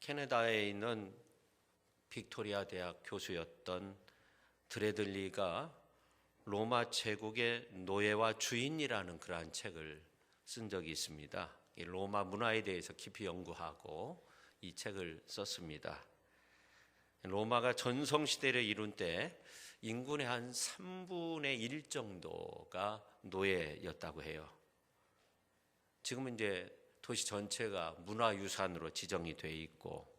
캐나다에 있는 빅토리아 대학 교수였던 드레들리가 로마 제국의 노예와 주인이라는 그러한 책을 쓴 적이 있습니다. 이 로마 문화에 대해서 깊이 연구하고 이 책을 썼습니다. 로마가 전성시대를 이룬 때 인구의 한 3분의 1 정도가 노예였다고 해요. 지금은 이제 도시 전체가 문화유산으로 지정이 돼 있고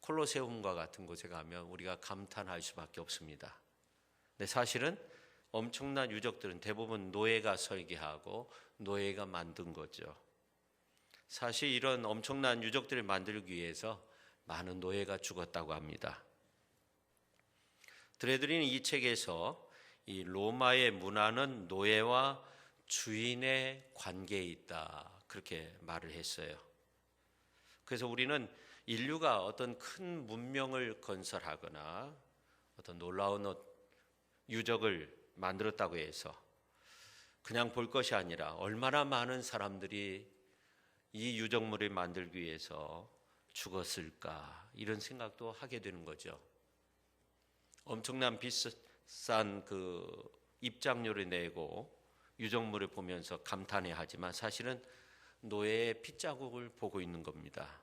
콜로세움과 같은 곳에 가면 우리가 감탄할 수밖에 없습니다. 근데 사실은 엄청난 유적들은 대부분 노예가 설계하고 노예가 만든 거죠. 사실 이런 엄청난 유적들을 만들기 위해서 많은 노예가 죽었다고 합니다. 드레들리는 이 책에서 이 로마의 문화는 노예와 주인의 관계에 있다, 그렇게 말을 했어요. 그래서 우리는 인류가 어떤 큰 문명을 건설하거나 어떤 놀라운 유적을 만들었다고 해서 그냥 볼 것이 아니라 얼마나 많은 사람들이 이 유적물을 만들기 위해서 죽었을까, 이런 생각도 하게 되는 거죠. 엄청난 비싼 그 입장료를 내고 유적물을 보면서 감탄해 하지만 사실은 노예의 핏자국을 보고 있는 겁니다.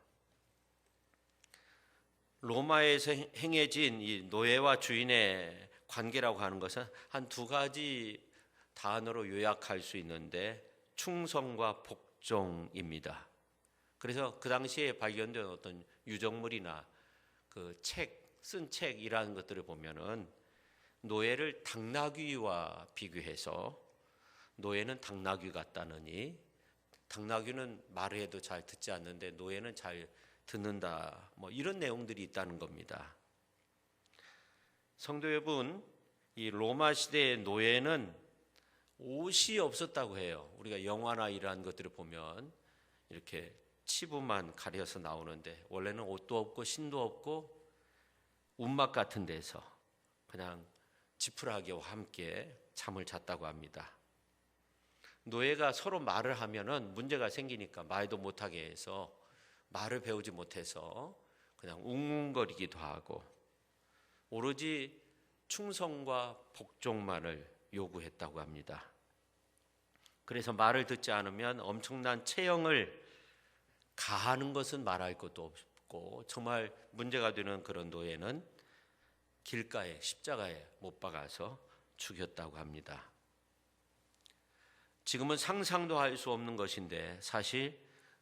로마에서 행해진 이 노예와 주인의 관계라고 하는 것은 한 두 가지 단어로 요약할 수 있는데 충성과 복종입니다. 그래서 그 당시에 발견된 어떤 유적물이나 그 쓴 책이라는 것들을 보면은 노예를 당나귀와 비교해서 노예는 당나귀 같다느니 당나귀는 말을 해도 잘 듣지 않는데 노예는 잘 듣는다, 뭐 이런 내용들이 있다는 겁니다. 성도 여러분, 이 로마 시대의 노예는 옷이 없었다고 해요. 우리가 영화나 이러한 것들을 보면 이렇게 치부만 가려서 나오는데 원래는 옷도 없고 신도 없고 움막 같은 데서 그냥 지푸라기와 함께 잠을 잤다고 합니다. 노예가 서로 말을 하면은 문제가 생기니까 말도 못하게 해서 말을 배우지 못해서 그냥 웅웅거리기도 하고 오로지 충성과 복종만을 요구했다고 합니다. 그래서 말을 듣지 않으면 엄청난 체형을 가하는 것은 말할 것도 없고 정말 문제가 되는 그런 노예는 길가에 십자가에 못 박아서 죽였다고 합니다. 지금은 상상도 할 수 없는 것인데 사실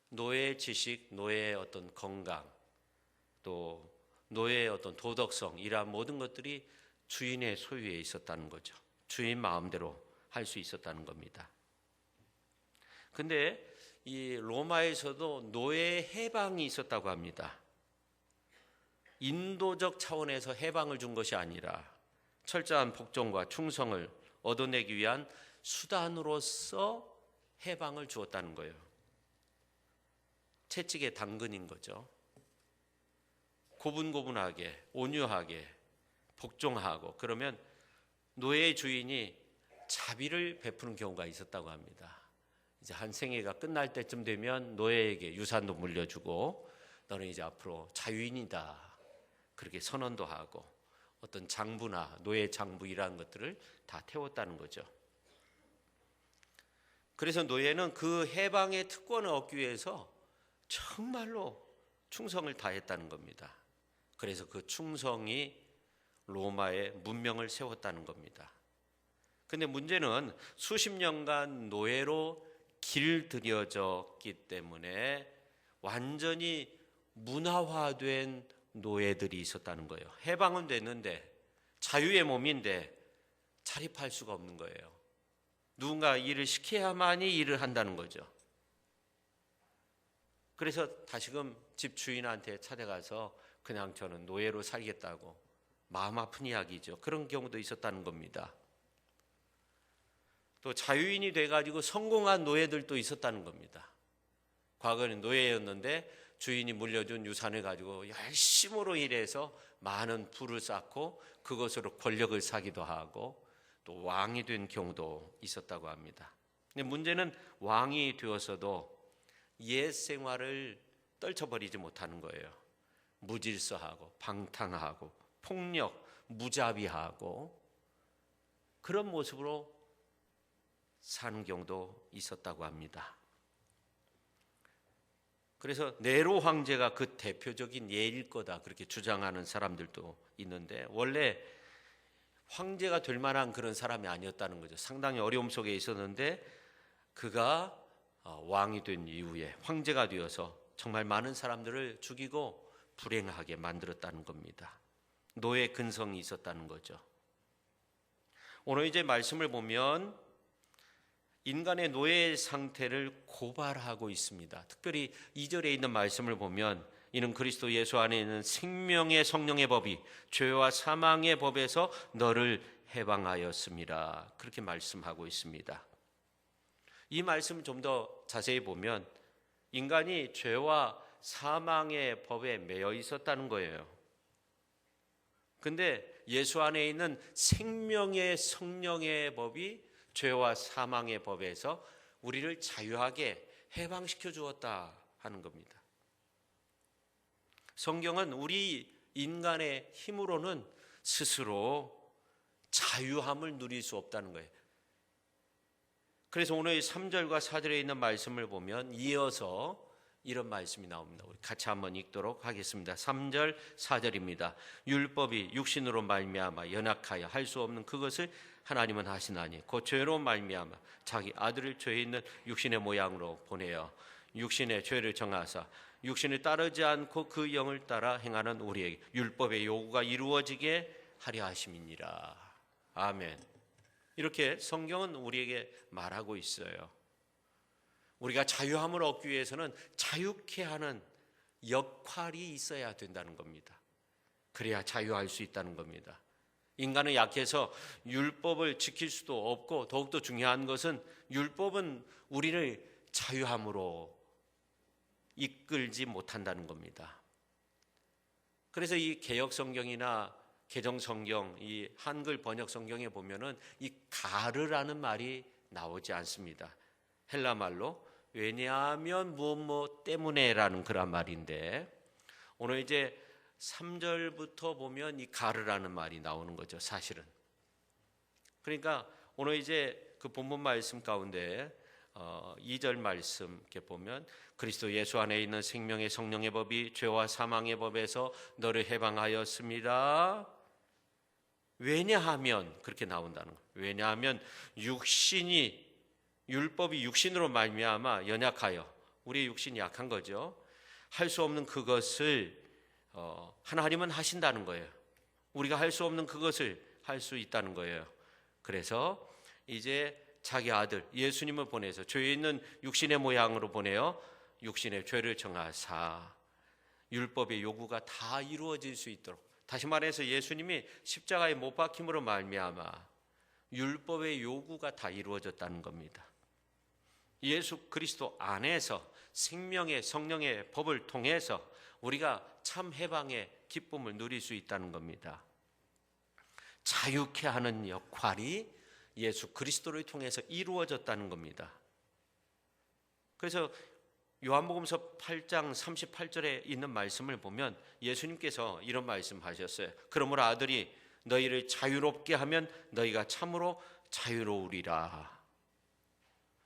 노예의 지식, 노예의 어떤 건강, 또 노예의 어떤 도덕성, 이러한 모든 것들이 주인의 소유에 있었다는 거죠. 주인 마음대로 할 수 있었다는 겁니다. 근데 이 로마에서도 노예 해방이 있었다고 합니다. 인도적 차원에서 해방을 준 것이 아니라 철저한 복종과 충성을 얻어내기 위한 수단으로서 해방을 주었다는 거예요. 채찍에 당근인 거죠. 고분고분하게 온유하게 복종하고 그러면 노예의 주인이 자비를 베푸는 경우가 있었다고 합니다. 이제 한 생애가 끝날 때쯤 되면 노예에게 유산도 물려주고 너는 이제 앞으로 자유인이다, 그렇게 선언도 하고 어떤 장부나 노예 장부 이라는 것들을 다 태웠다는 거죠. 그래서 노예는 그 해방의 특권을 얻기 위해서 정말로 충성을 다했다는 겁니다. 그래서 그 충성이 로마의 문명을 세웠다는 겁니다. 근데 문제는 수십 년간 노예로 길들여졌기 때문에 완전히 문화화된 노예들이 있었다는 거예요. 해방은 됐는데 자유의 몸인데 자립할 수가 없는 거예요. 누군가 일을 시켜야만이 일을 한다는 거죠. 그래서 다시금 집 주인한테 찾아가서 그냥 저는 노예로 살겠다고, 마음 아픈 이야기죠. 그런 경우도 있었다는 겁니다. 또 자유인이 돼가지고 성공한 노예들도 있었다는 겁니다. 과거에는 노예였는데 주인이 물려준 유산을 가지고 열심으로 일해서 많은 부를 쌓고 그것으로 권력을 사기도 하고 또 왕이 된 경우도 있었다고 합니다. 근데 문제는 왕이 되어서도 옛 생활을 떨쳐버리지 못하는 거예요. 무질서하고 방탕하고 폭력, 무자비하고 그런 모습으로 사는 경우도 있었다고 합니다. 그래서 네로 황제가 그 대표적인 예일 거다 그렇게 주장하는 사람들도 있는데 원래 황제가 될 만한 그런 사람이 아니었다는 거죠. 상당히 어려움 속에 있었는데 그가 왕이 된 이후에 황제가 되어서 정말 많은 사람들을 죽이고 불행하게 만들었다는 겁니다. 노예 근성이 있었다는 거죠. 오늘 이제 말씀을 보면 인간의 노예 상태를 고발하고 있습니다. 특별히 2절에 있는 말씀을 보면 이는 그리스도 예수 안에 있는 생명의 성령의 법이 죄와 사망의 법에서 너를 해방하였습니다. 그렇게 말씀하고 있습니다. 이 말씀 좀 더 자세히 보면 인간이 죄와 사망의 법에 매여 있었다는 거예요. 근데 예수 안에 있는 생명의 성령의 법이 죄와 사망의 법에서 우리를 자유하게 해방시켜 주었다 하는 겁니다. 성경은 우리 인간의 힘으로는 스스로 자유함을 누릴 수 없다는 거예요. 그래서 오늘 3절과 4절에 있는 말씀을 보면 이어서 이런 말씀이 나옵니다. 우리 같이 한번 읽도록 하겠습니다. 3절 4절입니다. 율법이 육신으로 말미암아 연약하여 할 수 없는 그것을 하나님은 하시나니 곧 죄로 말미암아 자기 아들을 죄 있는 육신의 모양으로 보내어 육신의 죄를 정하사 육신을 따르지 않고 그 영을 따라 행하는 우리에게 율법의 요구가 이루어지게 하려 하심이니라. 아멘. 이렇게 성경은 우리에게 말하고 있어요. 우리가 자유함을 얻기 위해서는 자유케 하는 역할이 있어야 된다는 겁니다. 그래야 자유할 수 있다는 겁니다. 인간은 약해서 율법을 지킬 수도 없고 더욱더 중요한 것은 율법은 우리를 자유함으로 이끌지 못한다는 겁니다. 그래서 이 개역 성경이나 개정 성경, 이 한글 번역 성경에 보면은 이 가르라는 말이 나오지 않습니다. 헬라 말로 왜냐하면 무엇 때문에라는 그런 말인데 오늘 이제 3절부터 보면 이 가르라는 말이 나오는 거죠, 사실은. 그러니까 오늘 이제 그 본문 말씀 가운데 2절 말씀 이렇게 보면 그리스도 예수 안에 있는 생명의 성령의 법이 죄와 사망의 법에서 너를 해방하였습니다. 왜냐하면 그렇게 나온다는 거예요. 왜냐하면 율법이 육신으로 말미암아 연약하여 우리의 육신이 약한 거죠. 할 수 없는 그것을 하나님은 하신다는 거예요. 우리가 할 수 없는 그것을 할 수 있다는 거예요. 그래서 이제 자기 아들 예수님을 보내서 죄 있는 육신의 모양으로 보내어 육신의 죄를 정하사 율법의 요구가 다 이루어질 수 있도록, 다시 말해서 예수님이 십자가에 못 박힘으로 말미암아 율법의 요구가 다 이루어졌다는 겁니다. 예수 그리스도 안에서 생명의 성령의 법을 통해서 우리가 참 해방의 기쁨을 누릴 수 있다는 겁니다. 자유케 하는 역할이 예수 그리스도를 통해서 이루어졌다는 겁니다. 그래서 요한복음서 8장 38절에 있는 말씀을 보면 예수님께서 이런 말씀하셨어요. 그러므로 아들이 너희를 자유롭게 하면 너희가 참으로 자유로우리라.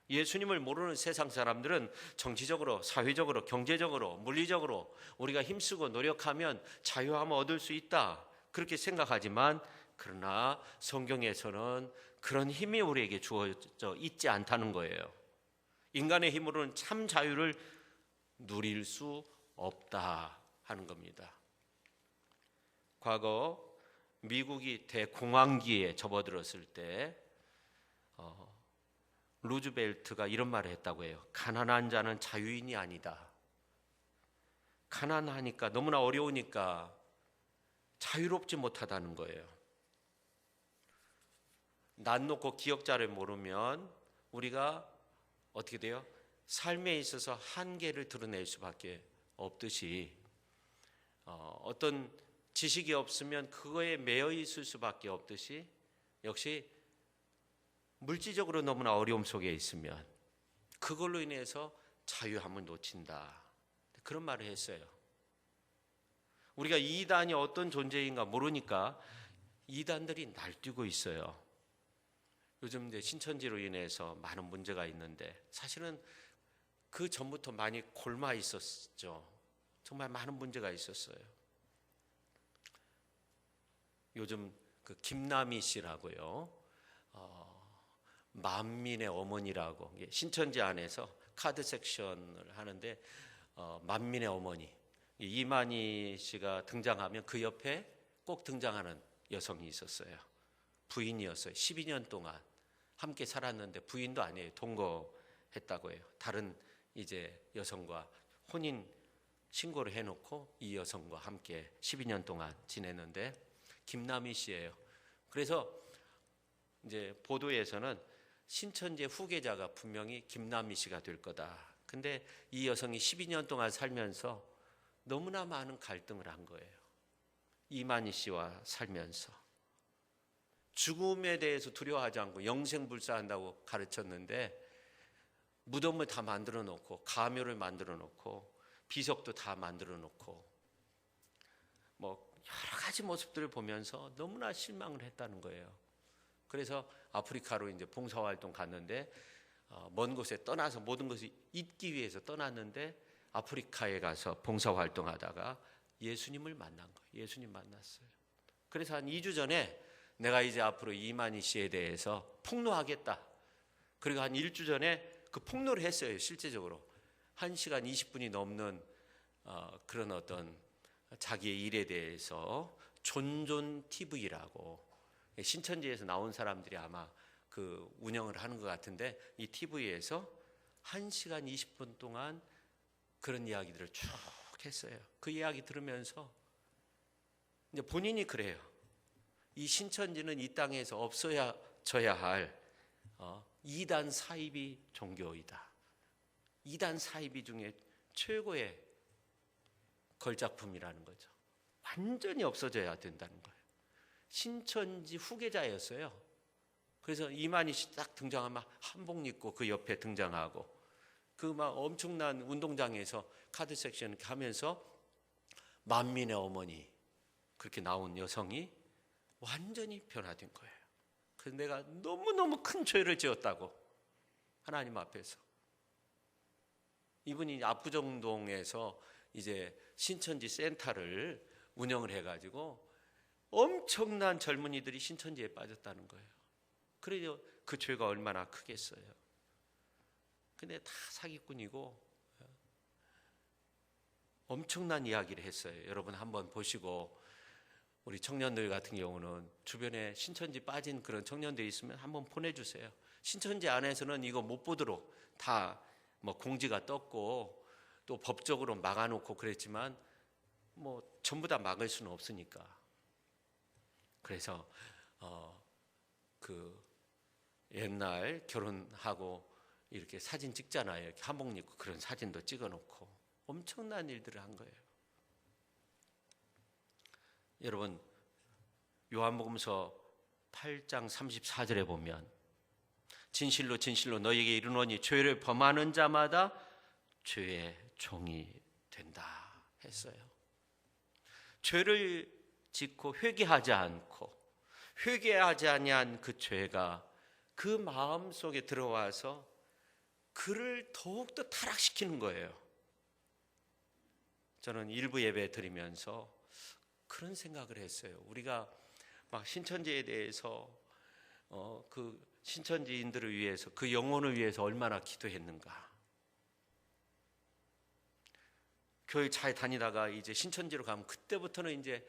예수님을 모르는 세상 사람들은 정치적으로, 사회적으로, 경제적으로, 물리적으로 우리가 힘쓰고 노력하면 자유함을 얻을 수 있다 그렇게 생각하지만, 그러나 성경에서는 그런 힘이 우리에게 주어져 있지 않다는 거예요. 인간의 힘으로는 참 자유를 누릴 수 없다 하는 겁니다. 과거 미국이 대공황기에 접어들었을 때 루즈벨트가 이런 말을 했다고 해요. 가난한 자는 자유인이 아니다. 가난하니까, 너무나 어려우니까 자유롭지 못하다는 거예요. 난 놓고 기억자를 모르면 우리가 어떻게 돼요? 삶에 있어서 한계를 드러낼 수밖에 없듯이 어떤 지식이 없으면 그거에 매여 있을 수밖에 없듯이 역시 물질적으로 너무나 어려움 속에 있으면 그걸로 인해서 자유함을 놓친다. 그런 말을 했어요. 우리가 이단이 어떤 존재인가 모르니까 이단들이 날뛰고 있어요. 요즘 이제 신천지로 인해서 많은 문제가 있는데 사실은 그 전부터 많이 골마 있었죠. 정말 많은 문제가 있었어요. 요즘 그 김남희 씨라고요. 만민의 어머니라고 신천지 안에서 카드 섹션을 하는데 만민의 어머니 이만희 씨가 등장하면 그 옆에 꼭 등장하는 여성이 있었어요. 부인이었어요. 12년 동안 함께 살았는데 부인도 아니에요. 동거했다고 해요. 다른 이제 여성과 혼인 신고를 해놓고 이 여성과 함께 12년 동안 지냈는데 김남희 씨예요. 그래서 이제 보도에서는 신천지의 후계자가 분명히 김남희 씨가 될 거다. 근데 이 여성이 12년 동안 살면서 너무나 많은 갈등을 한 거예요. 이만희 씨와 살면서 죽음에 대해서 두려워하지 않고 영생불사한다고 가르쳤는데 무덤을 다 만들어 놓고 가묘를 만들어 놓고 비석도 다 만들어 놓고 뭐 여러 가지 모습들을 보면서 너무나 실망을 했다는 거예요. 그래서 아프리카로 이제 봉사활동 갔는데 먼 곳에 떠나서 모든 것을 잊기 위해서 떠났는데 아프리카에 가서 봉사활동하다가 예수님을 만난 거예요. 예수님 만났어요. 그래서 한 2주 전에 내가 이제 앞으로 이만희 씨에 대해서 폭로하겠다. 그리고 한 1주 전에 그 폭로를 했어요. 실제적으로 1시간 20분이 넘는 그런 어떤 자기의 일에 대해서 존존 TV라고 신천지에서 나온 사람들이 아마 그 운영을 하는 것 같은데 이 TV에서 1시간 20분 동안 그런 이야기들을 쭉 했어요. 그 이야기 들으면서 이제 본인이 그래요. 이 신천지는 이 땅에서 없어져야 할 이단 사이비 종교이다. 이단 사이비 중에 최고의 걸작품이라는 거죠. 완전히 없어져야 된다는 거예요. 신천지 후계자였어요. 그래서 이만희 씨 딱 등장하면 한복 입고 그 옆에 등장하고 그 막 엄청난 운동장에서 카드 섹션 하면서 만민의 어머니 그렇게 나온 여성이 완전히 변화된 거예요. 그래서 내가 너무너무 큰 죄를 지었다고 하나님 앞에서 이분이 압구정동에서 이제 신천지 센터를 운영을 해가지고 엄청난 젊은이들이 신천지에 빠졌다는 거예요. 그래서 그 죄가 얼마나 크겠어요. 근데 다 사기꾼이고 엄청난 이야기를 했어요. 여러분 한번 보시고 우리 청년들 같은 경우는 주변에 신천지 빠진 그런 청년들이 있으면 한번 보내주세요. 신천지 안에서는 이거 못 보도록 다 뭐 공지가 떴고 또 법적으로 막아놓고 그랬지만 뭐 전부 다 막을 수는 없으니까. 그래서 그 옛날 결혼하고 이렇게 사진 찍잖아요. 이렇게 한복 입고 그런 사진도 찍어놓고 엄청난 일들을 한 거예요. 여러분 요한복음서 8장 34절에 보면 진실로 진실로 너희에게 이르노니 죄를 범하는 자마다 죄의 종이 된다 했어요. 죄를 짓고 회개하지 않고 회개하지 아니한 그 죄가 그 마음 속에 들어와서 그를 더욱더 타락시키는 거예요. 저는 일부 예배 드리면서 그런 생각을 했어요. 우리가 막 신천지에 대해서 그 신천지인들을 위해서 그 영혼을 위해서 얼마나 기도했는가. 교회 잘 다니다가 이제 신천지로 가면 그때부터는 이제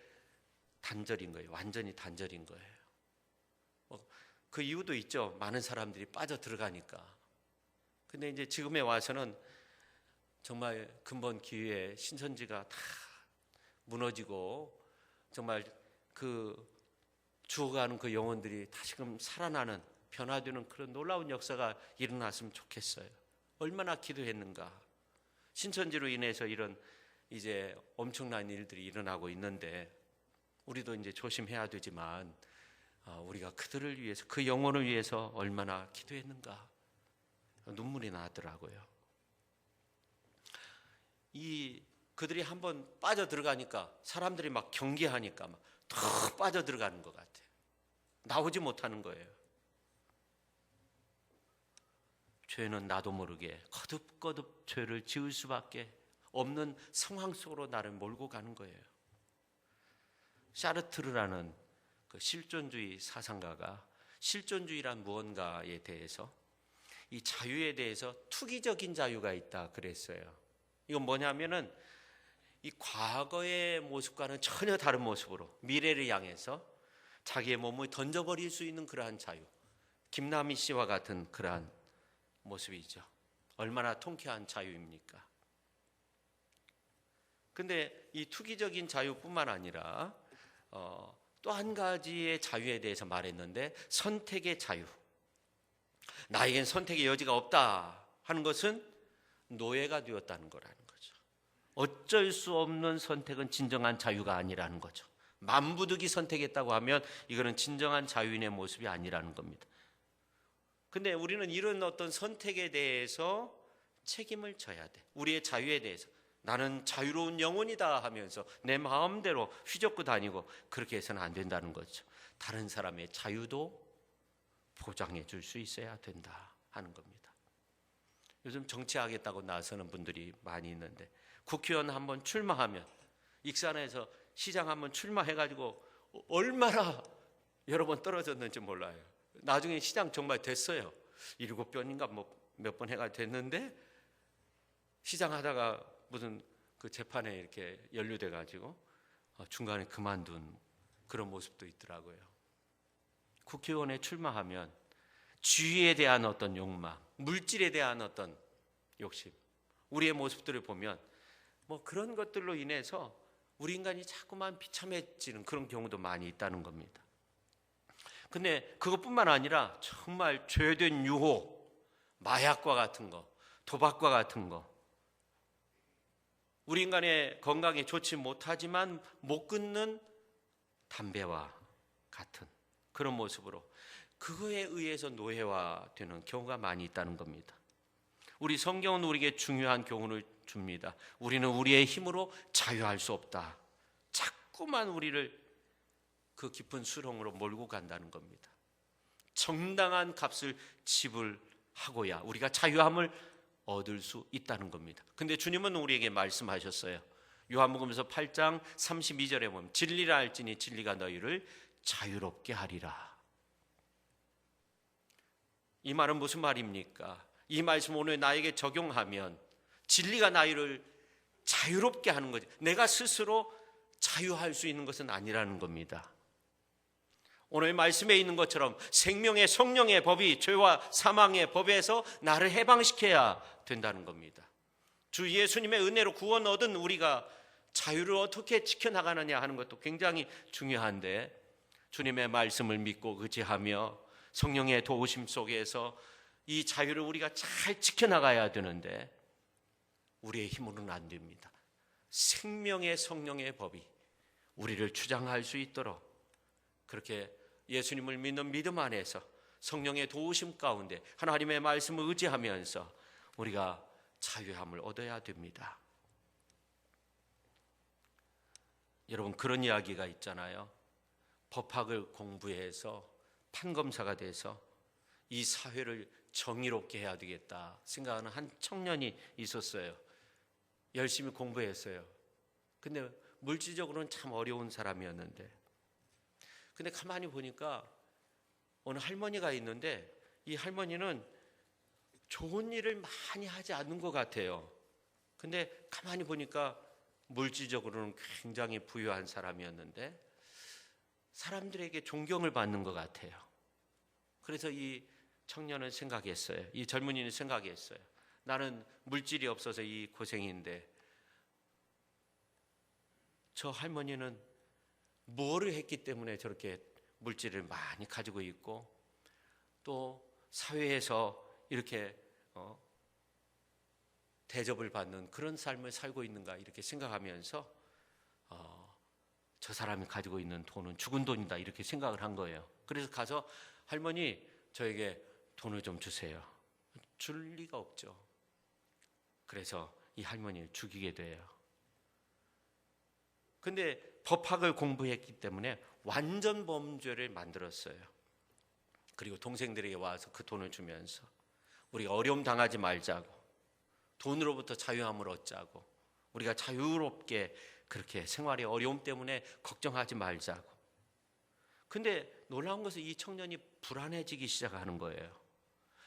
단절인 거예요. 완전히 단절인 거예요. 그 이유도 있죠. 많은 사람들이 빠져 들어가니까. 근데 이제 지금에 와서는 정말 근본 기회에 신천지가 다 무너지고 정말 그 죽어가는 그 영혼들이 다시금 살아나는 변화되는 그런 놀라운 역사가 일어났으면 좋겠어요. 얼마나 기도했는가. 신천지로 인해서 이런 이제 엄청난 일들이 일어나고 있는데 우리도 이제 조심해야 되지만 우리가 그들을 위해서 그 영혼을 위해서 얼마나 기도했는가. 눈물이 나더라고요. 이 그들이 한번 빠져 들어가니까 사람들이 막 경계하니까 막 더 빠져 들어가는 것 같아요. 나오지 못하는 거예요. 죄는 나도 모르게 거듭거듭 죄를 지을 수밖에 없는 상황 속으로 나를 몰고 가는 거예요. 샤르트르라는 그 실존주의 사상가가 실존주의란 무언가에 대해서 이 자유에 대해서 투기적인 자유가 있다 그랬어요. 이건 뭐냐면은 이 과거의 모습과는 전혀 다른 모습으로 미래를 향해서 자기의 몸을 던져버릴 수 있는 그러한 자유. 김남희 씨와 같은 그러한 모습이죠. 얼마나 통쾌한 자유입니까? 근데 이 투기적인 자유뿐만 아니라 또 한 가지의 자유에 대해서 말했는데 선택의 자유. 나에겐 선택의 여지가 없다 하는 것은 노예가 되었다는 거라는 거죠. 어쩔 수 없는 선택은 진정한 자유가 아니라는 거죠. 만부득이 선택했다고 하면 이거는 진정한 자유인의 모습이 아니라는 겁니다. 근데 우리는 이런 어떤 선택에 대해서 책임을 져야 돼. 우리의 자유에 대해서. 나는 자유로운 영혼이다 하면서 내 마음대로 휘젓고 다니고 그렇게 해서는 안 된다는 거죠. 다른 사람의 자유도 보장해 줄 수 있어야 된다 하는 겁니다. 요즘 정치하겠다고 나서는 분들이 많이 있는데 국회의원 한번 출마하면 익산에서 시장 한번 출마해가지고 얼마나 여러 번 떨어졌는지 몰라요. 나중에 시장 정말 됐어요. 7번인가 뭐 몇 번 해가 됐는데 시장 하다가 무슨 그 재판에 이렇게 연루돼가지고 중간에 그만둔 그런 모습도 있더라고요. 국회의원에 출마하면 주의에 대한 어떤 욕망, 물질에 대한 어떤 욕심, 우리의 모습들을 보면 뭐 그런 것들로 인해서 우리 인간이 자꾸만 비참해지는 그런 경우도 많이 있다는 겁니다. 근데 그것뿐만 아니라 정말 죄된 유혹, 마약과 같은 거, 도박과 같은 거, 우리 인간의 건강에 좋지 못하지만 못 끊는 담배와 같은 그런 모습으로 그거에 의해서 노예화되는 경우가 많이 있다는 겁니다. 우리 성경은 우리에게 중요한 교훈을 줍니다. 우리는 우리의 힘으로 자유할 수 없다. 자꾸만 우리를 그 깊은 수렁으로 몰고 간다는 겁니다. 정당한 값을 지불하고야 우리가 자유함을 얻을 수 있다는 겁니다. 근데 주님은 우리에게 말씀하셨어요. 요한복음에서 8장 32절에 보면 진리를 알지니 진리가 너희를 자유롭게 하리라. 이 말은 무슨 말입니까? 이 말씀 오늘 나에게 적용하면 진리가 나를 자유롭게 하는 거지. 내가 스스로 자유할 수 있는 것은 아니라는 겁니다. 오늘 말씀에 있는 것처럼 생명의 성령의 법이 죄와 사망의 법에서 나를 해방시켜야 된다는 겁니다. 주 예수님의 은혜로 구원 얻은 우리가 자유를 어떻게 지켜나가느냐 하는 것도 굉장히 중요한데 주님의 말씀을 믿고 의지하며 성령의 도우심 속에서 이 자유를 우리가 잘 지켜나가야 되는데 우리의 힘으로는 안 됩니다. 생명의 성령의 법이 우리를 주장할 수 있도록 그렇게 예수님을 믿는 믿음 안에서 성령의 도우심 가운데 하나님의 말씀을 의지하면서 우리가 자유함을 얻어야 됩니다. 여러분 그런 이야기가 있잖아요. 법학을 공부해서 판검사가 돼서 이 사회를 정의롭게 해야 되겠다 생각하는 한 청년이 있었어요. 열심히 공부했어요. 근데 물질적으로는 참 어려운 사람이었는데 근데 가만히 보니까 어느 할머니가 있는데 이 할머니는 좋은 일을 많이 하지 않는 것 같아요. 근데 가만히 보니까 물질적으로는 굉장히 부유한 사람이었는데 사람들에게 존경을 받는 것 같아요. 그래서 이 청년은 생각했어요. 이 젊은이는 생각했어요. 나는 물질이 없어서 이 고생인데 저 할머니는 뭐를 했기 때문에 저렇게 물질을 많이 가지고 있고 또 사회에서 이렇게 대접을 받는 그런 삶을 살고 있는가 이렇게 생각하면서 저 사람이 가지고 있는 돈은 죽은 돈이다 이렇게 생각을 한 거예요. 그래서 가서 할머니 저에게 돈을 좀 주세요. 줄 리가 없죠. 그래서 이 할머니를 죽이게 돼요. 근데 법학을 공부했기 때문에 완전 범죄를 만들었어요. 그리고 동생들에게 와서 그 돈을 주면서 우리가 어려움 당하지 말자고, 돈으로부터 자유함을 얻자고, 우리가 자유롭게 그렇게 생활의 어려움 때문에 걱정하지 말자고. 근데 놀라운 것은 이 청년이 불안해지기 시작하는 거예요.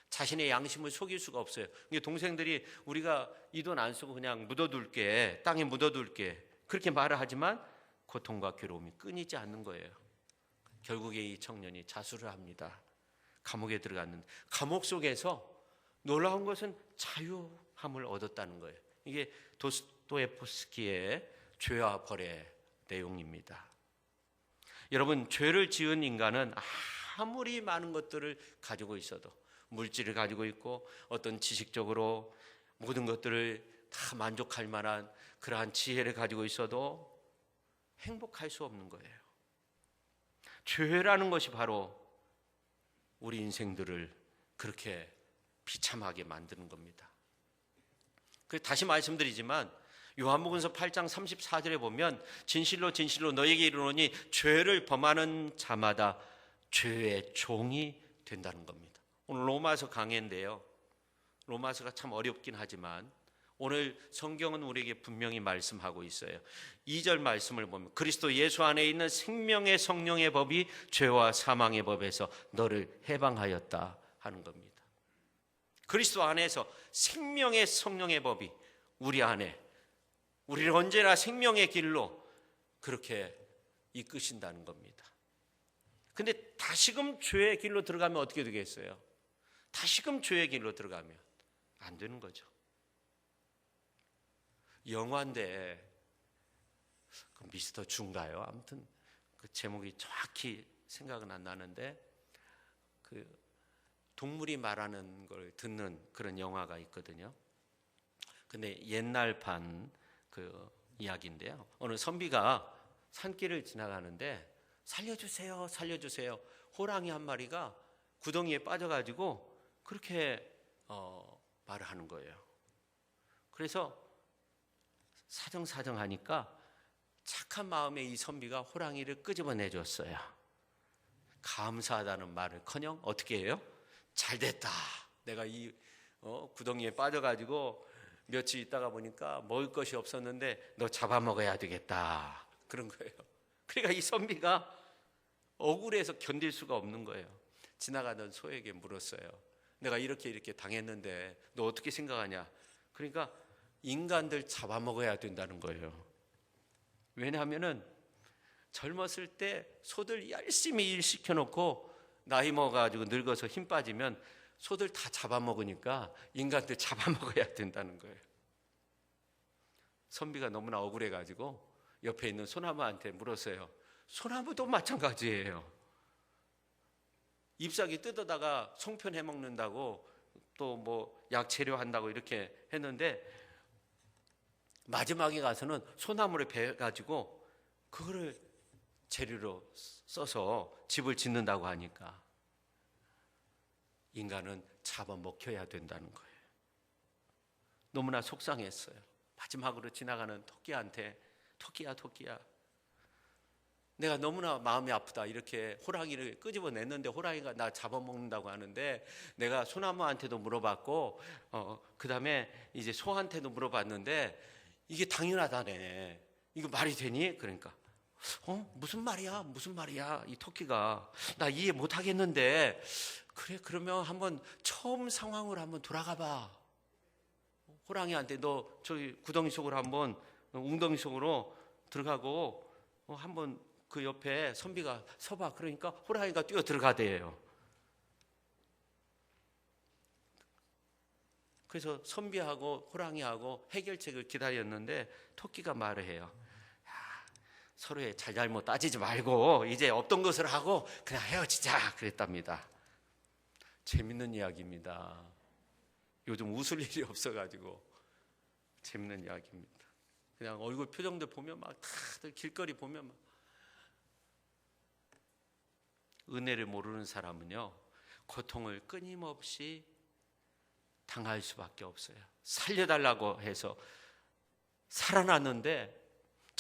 자신의 양심을 속일 수가 없어요. 동생들이 우리가 이 돈 안 쓰고 그냥 묻어둘게, 땅에 묻어둘게, 그렇게 말을 하지만 고통과 괴로움이 끊이지 않는 거예요. 결국에 이 청년이 자수를 합니다. 감옥에 들어갔는데 감옥 속에서 놀라운 것은 자유함을 얻었다는 거예요. 이게 도스토예프스키의 죄와 벌의 내용입니다. 여러분, 죄를 지은 인간은 아무리 많은 것들을 가지고 있어도, 물질을 가지고 있고 어떤 지식적으로 모든 것들을 다 만족할 만한 그러한 지혜를 가지고 있어도 행복할 수 없는 거예요. 죄라는 것이 바로 우리 인생들을 그렇게 비참하게 만드는 겁니다. 다시 말씀드리지만 요한복음서 8장 34절에 보면 진실로 진실로 너에게 이르노니 죄를 범하는 자마다 죄의 종이 된다는 겁니다. 오늘 로마서 강해인데요, 로마서가 참 어렵긴 하지만 오늘 성경은 우리에게 분명히 말씀하고 있어요. 2절 말씀을 보면 그리스도 예수 안에 있는 생명의 성령의 법이 죄와 사망의 법에서 너를 해방하였다 하는 겁니다. 그리스도 안에서 생명의 성령의 법이 우리 안에, 우리를 언제나 생명의 길로 그렇게 이끄신다는 겁니다. 근데 다시금 죄의 길로 들어가면 어떻게 되겠어요? 다시금 죄의 길로 들어가면 안 되는 거죠. 영화인데 그 미스터 주인가요? 아무튼 그 제목이 정확히 생각은 안 나는데 그 동물이 말하는 걸 듣는 그런 영화가 있거든요. 근데 옛날판 그 이야기인데요. 어느 선비가 산길을 지나가는데 살려주세요, 살려주세요. 호랑이 한 마리가 구덩이에 빠져가지고 그렇게 말을 하는 거예요. 그래서 사정사정하니까 착한 마음에 이 선비가 호랑이를 끄집어내줬어요. 감사하다는 말을커녕 어떻게 해요? 잘됐다. 내가 이 구덩이에 빠져가지고 며칠 있다가 보니까 먹을 것이 없었는데 너 잡아먹어야 되겠다. 그런 거예요. 그러니까 이 선비가 억울해서 견딜 수가 없는 거예요. 지나가던 소에게 물었어요. 내가 이렇게 당했는데 너 어떻게 생각하냐? 그러니까 인간들 잡아먹어야 된다는 거예요. 왜냐하면은 젊었을 때 소들 열심히 일 시켜놓고 나이 먹어가지고 늙어서 힘 빠지면 소들 다 잡아먹으니까 인간들 잡아먹어야 된다는 거예요. 선비가 너무나 억울해가지고 옆에 있는 소나무한테 물었어요. 소나무도 마찬가지예요. 잎사귀 뜯어다가 송편 해먹는다고 또 뭐 약재료 한다고 이렇게 했는데 마지막에 가서는 소나무를 베가지고 그거를 재료로 써서 집을 짓는다고 하니까 인간은 잡아먹혀야 된다는 거예요. 너무나 속상했어요. 마지막으로 지나가는 토끼한테 토끼야 내가 너무나 마음이 아프다. 이렇게 호랑이를 끄집어냈는데 호랑이가 나 잡아먹는다고 하는데 내가 소나무한테도 물어봤고 그 다음에 이제 소한테도 물어봤는데 이게 당연하다네. 이거 말이 되니? 그러니까 무슨 말이야 이 토끼가 나 이해 못하겠는데 그래 그러면 한번 처음 상황으로 한번 돌아가 봐. 호랑이한테 너 저기 구덩이 속으로 한번 웅덩이 속으로 들어가고 한번 그 옆에 선비가 서봐. 그러니까 호랑이가 뛰어 들어가대요. 그래서 선비하고 호랑이하고 해결책을 기다렸는데 토끼가 말을 해요. 서로의 잘잘못 따지지 말고 이제 없던 것을 하고 그냥 헤어지자 그랬답니다. 재밌는 이야기입니다. 요즘 웃을 일이 없어가지고 재밌는 이야기입니다. 그냥 얼굴 표정들 보면 막 다들 길거리 보면 막 은혜를 모르는 사람은요 고통을 끊임없이 당할 수밖에 없어요. 살려달라고 해서 살아났는데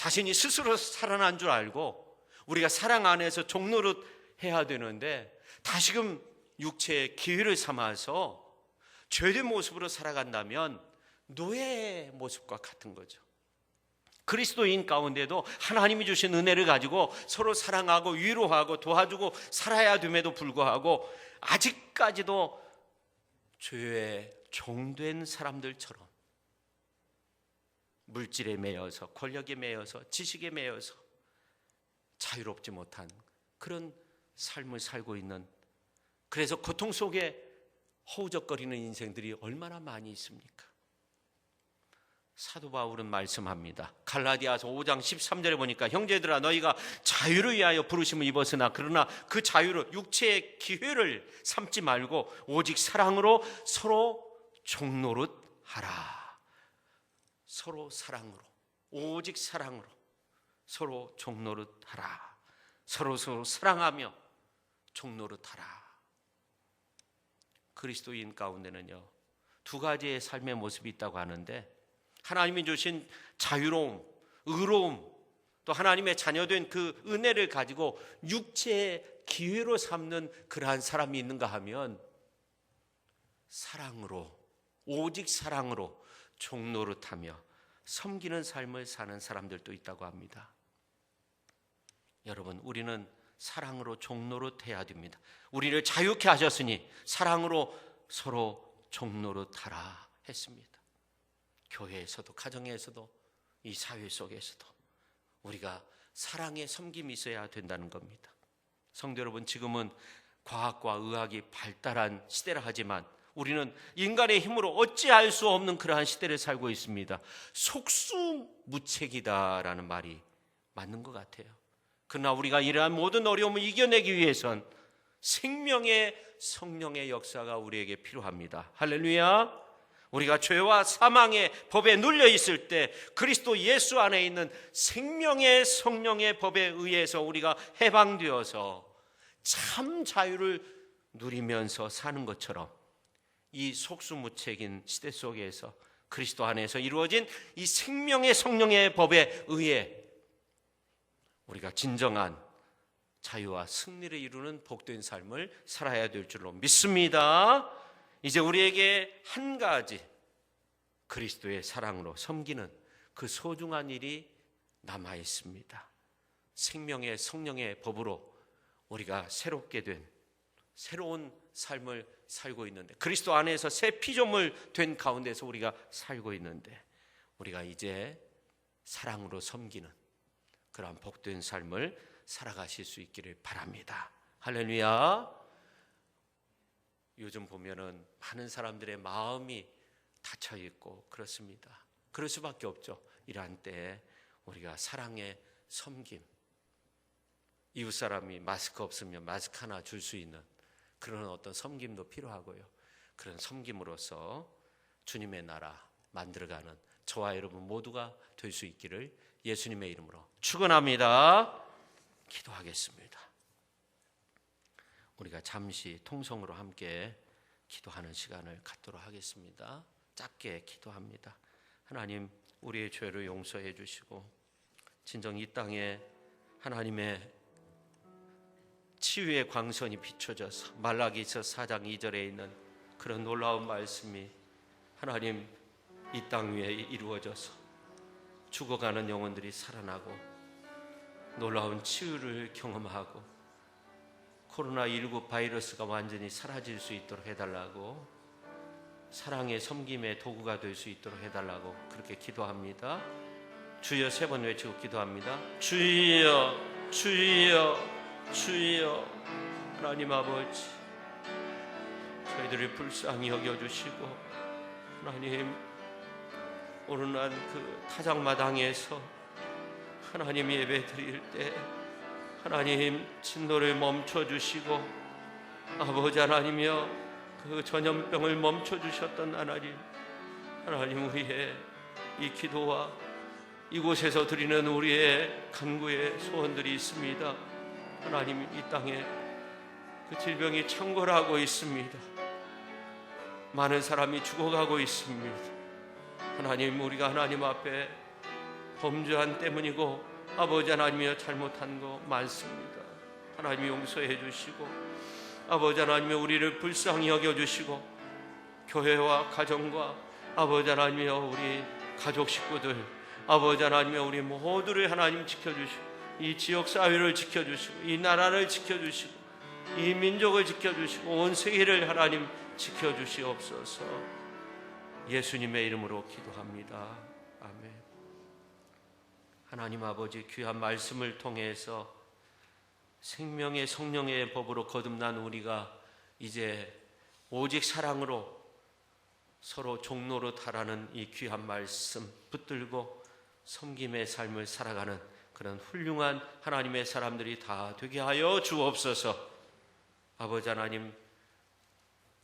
자신이 스스로 살아난 줄 알고 우리가 사랑 안에서 종노릇 해야 되는데 다시금 육체의 기회를 삼아서 죄된 모습으로 살아간다면 노예의 모습과 같은 거죠. 그리스도인 가운데도 하나님이 주신 은혜를 가지고 서로 사랑하고 위로하고 도와주고 살아야 됨에도 불구하고 아직까지도 죄의 종된 사람들처럼 물질에 매여서 권력에 매여서 지식에 매여서 자유롭지 못한 그런 삶을 살고 있는, 그래서 고통 속에 허우적거리는 인생들이 얼마나 많이 있습니까? 사도 바울은 말씀합니다. 갈라디아서 5장 13절에 보니까 형제들아 너희가 자유를 위하여 부르심을 입었으나 그러나 그 자유를 육체의 기회를 삼지 말고 오직 사랑으로 서로 종노릇 하라. 서로 사랑으로, 오직 사랑으로 서로 종노릇 하라. 서로 사랑하며 종노릇 하라. 그리스도인 가운데는요, 두 가지의 삶의 모습이 있다고 하는데 하나님이 주신 자유로움, 의로움, 또 하나님의 자녀된 그 은혜를 가지고 육체의 기회로 삼는 그러한 사람이 있는가 하면 사랑으로, 오직 사랑으로 종노릇하며 섬기는 삶을 사는 사람들도 있다고 합니다. 여러분, 우리는 사랑으로 종노릇해야 됩니다. 우리를 자유케 하셨으니 사랑으로 서로 종노릇하라 했습니다. 교회에서도 가정에서도 이 사회 속에서도 우리가 사랑의 섬김이 있어야 된다는 겁니다. 성도 여러분, 지금은 과학과 의학이 발달한 시대라 하지만 우리는 인간의 힘으로 어찌할 수 없는 그러한 시대를 살고 있습니다. 속수무책이다라는 말이 맞는 것 같아요. 그러나 우리가 이러한 모든 어려움을 이겨내기 위해선 생명의 성령의 역사가 우리에게 필요합니다. 할렐루야. 우리가 죄와 사망의 법에 눌려 있을 때 그리스도 예수 안에 있는 생명의 성령의 법에 의해서 우리가 해방되어서 참 자유를 누리면서 사는 것처럼 이 속수무책인 시대 속에서 그리스도 안에서 이루어진 이 생명의 성령의 법에 의해 우리가 진정한 자유와 승리를 이루는 복된 삶을 살아야 될 줄로 믿습니다. 이제 우리에게 한 가지 그리스도의 사랑으로 섬기는 그 소중한 일이 남아 있습니다. 생명의 성령의 법으로 우리가 새롭게 된 새로운 삶을 살고 있는데, 그리스도 안에서 새 피조물 된 가운데서 우리가 살고 있는데, 우리가 이제 사랑으로 섬기는 그러한 복된 삶을 살아가실 수 있기를 바랍니다. 할렐루야. 요즘 보면은 많은 사람들의 마음이 닫혀 있고 그렇습니다. 그럴 수밖에 없죠. 이러한 때에 우리가 사랑의 섬김, 이웃 사람이 마스크 없으면 마스크 하나 줄 수 있는 그런 어떤 섬김도 필요하고요. 그런 섬김으로써 주님의 나라 만들어가는 저와 여러분 모두가 될 수 있기를 예수님의 이름으로 축원합니다. 기도하겠습니다. 우리가 잠시 통성으로 함께 기도하는 시간을 갖도록 하겠습니다. 짧게 기도합니다. 하나님, 우리의 죄를 용서해 주시고 진정 이 땅에 하나님의 치유의 광선이 비춰져서 말라기서 4장 2절에 있는 그런 놀라운 말씀이 하나님 이 땅 위에 이루어져서 죽어가는 영혼들이 살아나고 놀라운 치유를 경험하고 코로나19 바이러스가 완전히 사라질 수 있도록 해달라고, 사랑의 섬김의 도구가 될 수 있도록 해달라고 그렇게 기도합니다. 주여 3번 외치고 기도합니다. 주여 주여 주여. 하나님 아버지, 저희들을 불쌍히 여겨주시고 하나님, 오늘날 그 타작마당에서 하나님 예배 드릴 때 하나님 진노를 멈춰주시고 아버지 하나님이여 그 전염병을 멈춰주셨던 하나님 우리의 이 기도와 이곳에서 드리는 우리의 간구의 소원들이 있습니다. 하나님, 이 땅에 그 질병이 창궐하고 있습니다. 많은 사람이 죽어가고 있습니다. 하나님, 우리가 하나님 앞에 범죄한 때문이고 아버지 하나님이여 잘못한 거 많습니다. 하나님이 용서해 주시고 아버지 하나님이여 우리를 불쌍히 여겨주시고 교회와 가정과 아버지 하나님이여 우리 가족 식구들 아버지 하나님이여 우리 모두를 하나님 지켜주시고 이 지역사회를 지켜주시고 이 나라를 지켜주시고 이 민족을 지켜주시고 온 세계를 하나님 지켜주시옵소서. 예수님의 이름으로 기도합니다. 아멘. 하나님 아버지 귀한 말씀을 통해서 생명의 성령의 법으로 거듭난 우리가 이제 오직 사랑으로 서로 종로로 달하는 이 귀한 말씀 붙들고 섬김의 삶을 살아가는 그런 훌륭한 하나님의 사람들이 다 되게 하여 주옵소서. 아버지 하나님,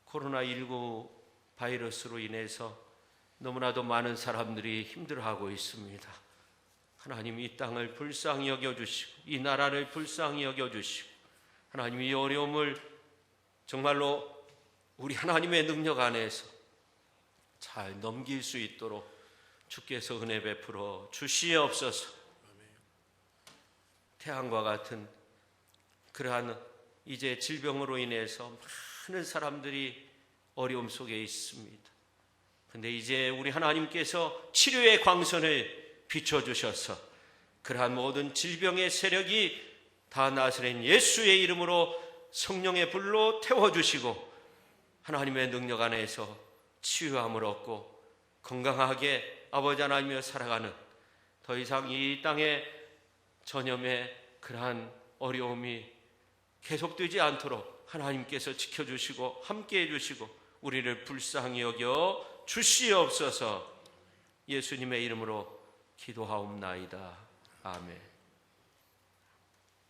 코로나19 바이러스로 인해서 너무나도 많은 사람들이 힘들어하고 있습니다. 하나님 이 땅을 불쌍히 여겨주시고 이 나라를 불쌍히 여겨주시고 하나님 이 어려움을 정말로 우리 하나님의 능력 안에서 잘 넘길 수 있도록 주께서 은혜 베풀어 주시옵소서. 태양과 같은 그러한 이제 질병으로 인해서 많은 사람들이 어려움 속에 있습니다. 그런데 이제 우리 하나님께서 치료의 광선을 비춰주셔서 그러한 모든 질병의 세력이 다 나사렛 예수의 이름으로 성령의 불로 태워주시고 하나님의 능력 안에서 치유함을 얻고 건강하게 아버지 하나님이여 살아가는 더 이상 이 땅의 전염의 그러한 어려움이 계속되지 않도록 하나님께서 지켜주시고 함께해 주시고 우리를 불쌍히 여겨 주시옵소서. 예수님의 이름으로 기도하옵나이다. 아멘.